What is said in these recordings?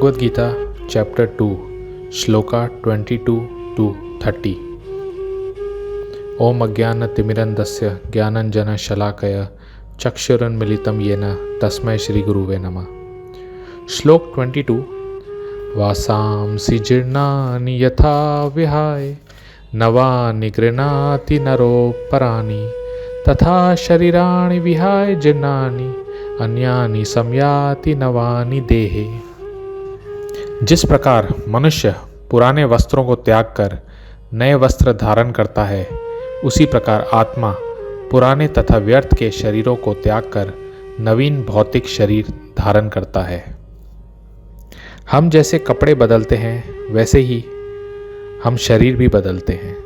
Bhagavad Gita chapter 2 shloka 22-30। ओम अज्ञानतिमिरन्धस्य ज्ञानञ्जनशलाकया चक्षुरुन्मीलितं येन तस्मै श्रीगुरुवे नमः। श्लोक 22। वासांसि जीर्णानि यथा विहाय नवानि गृह्णाति नरोपराणि तथा शरीराणि विहाय जीर्णानि अन्यानि संयाति नवानि देहे। जिस प्रकार मनुष्य पुराने वस्त्रों को त्याग कर नए वस्त्र धारण करता है, उसी प्रकार आत्मा पुराने तथा व्यर्थ के शरीरों को त्याग कर नवीन भौतिक शरीर धारण करता है। हम जैसे कपड़े बदलते हैं, वैसे ही हम शरीर भी बदलते हैं।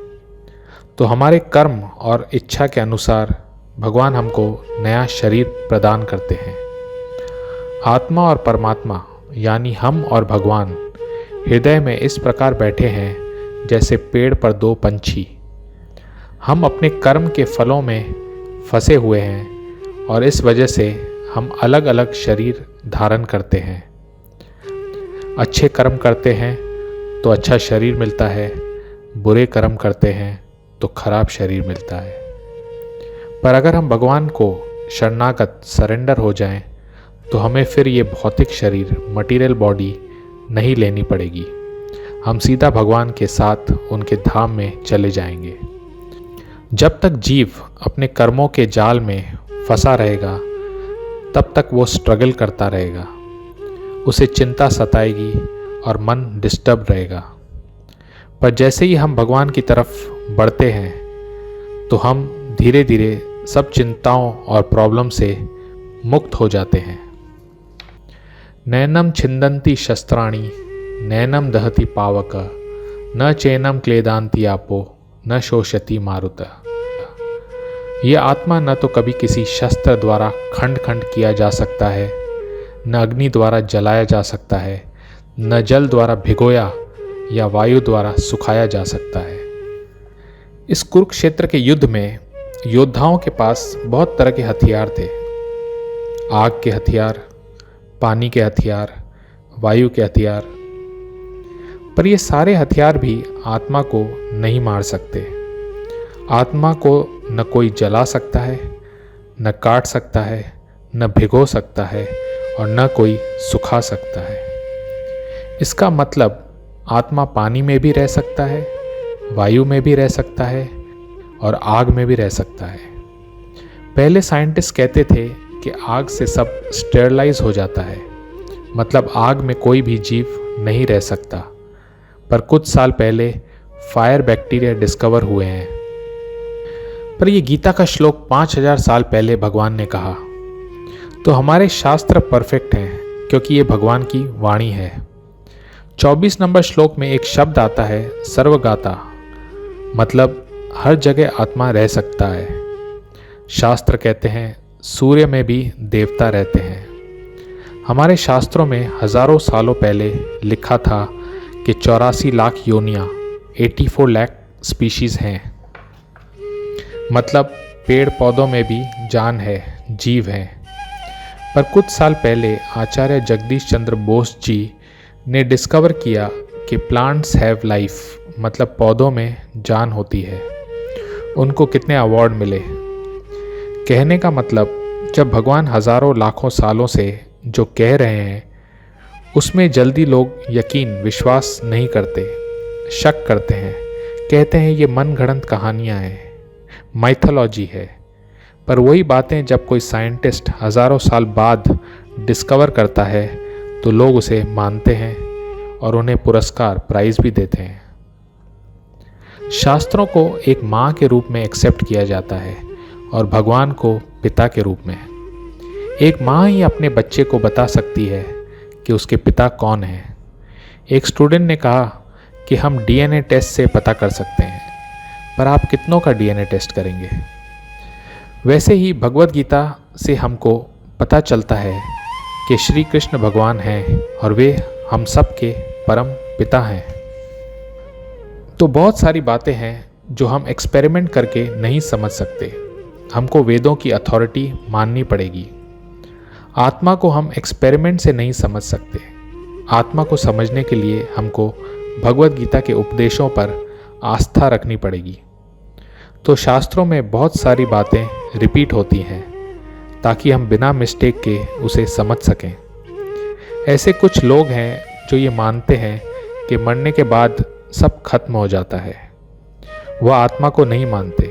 तो हमारे कर्म और इच्छा के अनुसार भगवान हमको नया शरीर प्रदान करते हैं। आत्मा और परमात्मा यानी हम और भगवान हृदय में इस प्रकार बैठे हैं जैसे पेड़ पर दो पंछी। हम अपने कर्म के फलों में फंसे हुए हैं और इस वजह से हम अलग अलग शरीर धारण करते हैं। अच्छे कर्म करते हैं तो अच्छा शरीर मिलता है, बुरे कर्म करते हैं तो खराब शरीर मिलता है। पर अगर हम भगवान को शरणागत सरेंडर हो जाएं, तो हमें फिर ये भौतिक शरीर मटीरियल बॉडी नहीं लेनी पड़ेगी। हम सीधा भगवान के साथ उनके धाम में चले जाएंगे। जब तक जीव अपने कर्मों के जाल में फंसा रहेगा, तब तक वो स्ट्रगल करता रहेगा। उसे चिंता सताएगी और मन डिस्टर्ब रहेगा। पर जैसे ही हम भगवान की तरफ बढ़ते हैं, तो हम धीरे धीरे सब चिंताओं और प्रॉब्लम से मुक्त हो जाते हैं। नैनम छिंदन्ति शस्त्राणि नैनम दहति पावक न चैनम क्लेदान्ति आपो न शोषति मारुत। ये आत्मा न तो कभी किसी शस्त्र द्वारा खंड खंड किया जा सकता है, न अग्नि द्वारा जलाया जा सकता है, न जल द्वारा भिगोया या वायु द्वारा सुखाया जा सकता है। इस कुरुक्षेत्र के युद्ध में योद्धाओं के पास बहुत तरह के हथियार थे। आग के हथियार, पानी के हथियार, वायु के हथियार। पर ये सारे हथियार भी आत्मा को नहीं मार सकते। आत्मा को न कोई जला सकता है, न काट सकता है, न भिगो सकता है और न कोई सुखा सकता है। इसका मतलब आत्मा पानी में भी रह सकता है, वायु में भी रह सकता है और आग में भी रह सकता है। पहले साइंटिस्ट कहते थे कि आग से सब स्टेरलाइज हो जाता है, मतलब आग में कोई भी जीव नहीं रह सकता। पर कुछ साल पहले फायर बैक्टीरिया डिस्कवर हुए हैं। पर यह गीता का श्लोक 5000 साल पहले भगवान ने कहा। तो हमारे शास्त्र परफेक्ट हैं क्योंकि ये भगवान की वाणी है। 24 नंबर श्लोक में एक शब्द आता है सर्वगाता, मतलब हर जगह आत्मा रह सकता है। शास्त्र कहते हैं सूर्य में भी देवता रहते हैं। हमारे शास्त्रों में हजारों सालों पहले लिखा था कि 84 लाख योनियाँ 84 लाख स्पीशीज हैं। मतलब पेड़ पौधों में भी जान है, जीव हैं। पर कुछ साल पहले आचार्य जगदीश चंद्र बोस जी ने डिस्कवर किया कि प्लांट्स हैव लाइफ, मतलब पौधों में जान होती है। उनको कितने अवार्ड मिले। कहने का मतलब जब भगवान हजारों लाखों सालों से जो कह रहे हैं, उसमें जल्दी लोग यकीन विश्वास नहीं करते, शक करते हैं, कहते हैं ये मनगढ़ंत कहानियाँ हैं, माइथोलॉजी है। पर वही बातें जब कोई साइंटिस्ट हजारों साल बाद डिस्कवर करता है, तो लोग उसे मानते हैं और उन्हें पुरस्कार प्राइज भी देते हैं। शास्त्रों को एक माँ के रूप में एक्सेप्ट किया जाता है और भगवान को पिता के रूप में। एक माँ ही अपने बच्चे को बता सकती है कि उसके पिता कौन है। एक स्टूडेंट ने कहा कि हम डीएनए टेस्ट से पता कर सकते हैं, पर आप कितनों का डीएनए टेस्ट करेंगे। वैसे ही भगवद गीता से हमको पता चलता है कि श्री कृष्ण भगवान हैं और वे हम सब के परम पिता हैं। तो बहुत सारी बातें हैं जो हम एक्सपेरिमेंट करके नहीं समझ सकते। हमको वेदों की अथॉरिटी माननी पड़ेगी। आत्मा को हम एक्सपेरिमेंट से नहीं समझ सकते। आत्मा को समझने के लिए हमको भगवत गीता के उपदेशों पर आस्था रखनी पड़ेगी। तो शास्त्रों में बहुत सारी बातें रिपीट होती हैं ताकि हम बिना मिस्टेक के उसे समझ सकें। ऐसे कुछ लोग हैं जो ये मानते हैं कि मरने के बाद सब खत्म हो जाता है, वह आत्मा को नहीं मानते।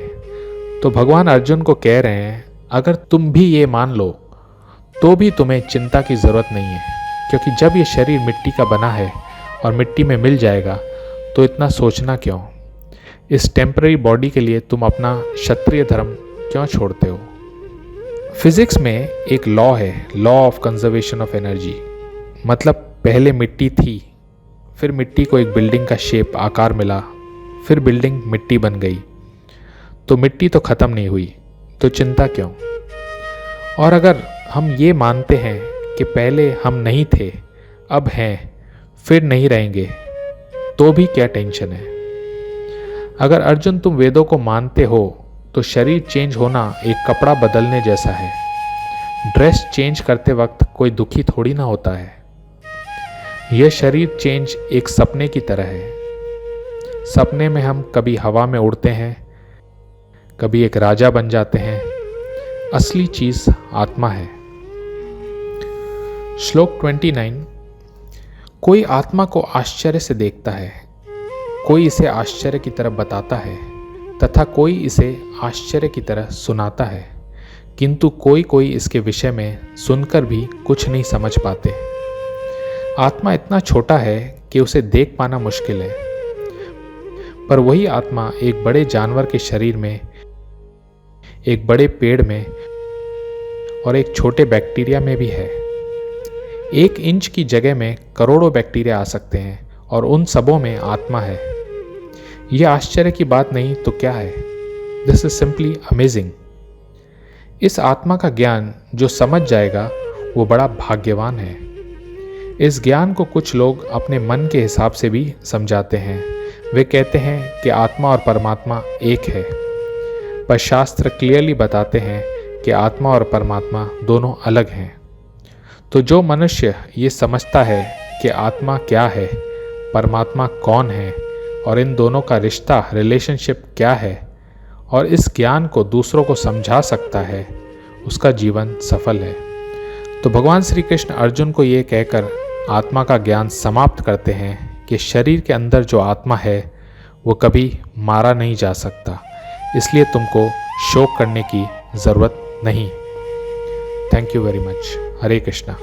तो भगवान अर्जुन को कह रहे हैं, अगर तुम भी ये मान लो तो भी तुम्हें चिंता की ज़रूरत नहीं है, क्योंकि जब ये शरीर मिट्टी का बना है और मिट्टी में मिल जाएगा तो इतना सोचना क्यों। इस टेम्पररी बॉडी के लिए तुम अपना क्षत्रिय धर्म क्यों छोड़ते हो। फिजिक्स में एक लॉ है, law of conservation of energy. मतलब पहले मिट्टी थी, फिर मिट्टी को एक बिल्डिंग का शेप आकार मिला, फिर बिल्डिंग मिट्टी बन गई। तो मिट्टी तो ख़त्म नहीं हुई, तो चिंता क्यों। और अगर हम ये मानते हैं कि पहले हम नहीं थे, अब हैं, फिर नहीं रहेंगे, तो भी क्या टेंशन है। अगर अर्जुन तुम वेदों को मानते हो तो शरीर चेंज होना एक कपड़ा बदलने जैसा है। ड्रेस चेंज करते वक्त कोई दुखी थोड़ी ना होता है। यह शरीर चेंज एक सपने की तरह है। सपने में हम कभी हवा में उड़ते हैं, कभी एक राजा बन जाते हैं। असली चीज आत्मा है। श्लोक 29। कोई आत्मा को आश्चर्य से देखता है, कोई इसे आश्चर्य की तरफ बताता है तथा कोई इसे आश्चर्य की तरह सुनाता है, किंतु कोई कोई इसके विषय में सुनकर भी कुछ नहीं समझ पाते। आत्मा इतना छोटा है कि उसे देख पाना मुश्किल है, पर वही आत्मा एक बड़े जानवर के शरीर में, एक बड़े पेड़ में और एक छोटे बैक्टीरिया में भी है। 1 इंच की जगह में करोड़ों बैक्टीरिया आ सकते हैं और उन सबों में आत्मा है। यह आश्चर्य की बात नहीं तो क्या है। This is simply amazing. इस आत्मा का ज्ञान जो समझ जाएगा वो बड़ा भाग्यवान है। इस ज्ञान को कुछ लोग अपने मन के हिसाब से भी समझाते हैं। वे कहते हैं कि आत्मा और परमात्मा एक है, पर शास्त्र क्लियरली बताते हैं कि आत्मा और परमात्मा दोनों अलग हैं। तो जो मनुष्य ये समझता है कि आत्मा क्या है, परमात्मा कौन है और इन दोनों का रिश्ता, रिलेशनशिप क्या है, और इस ज्ञान को दूसरों को समझा सकता है, उसका जीवन सफल है। तो भगवान श्री कृष्ण अर्जुन को ये कहकर आत्मा का ज्ञान समाप्त करते हैं कि शरीर के अंदर जो आत्मा है वो कभी मारा नहीं जा सकता, इसलिए तुमको शोक करने की ज़रूरत नहीं। Thank you very much. Hare Krishna.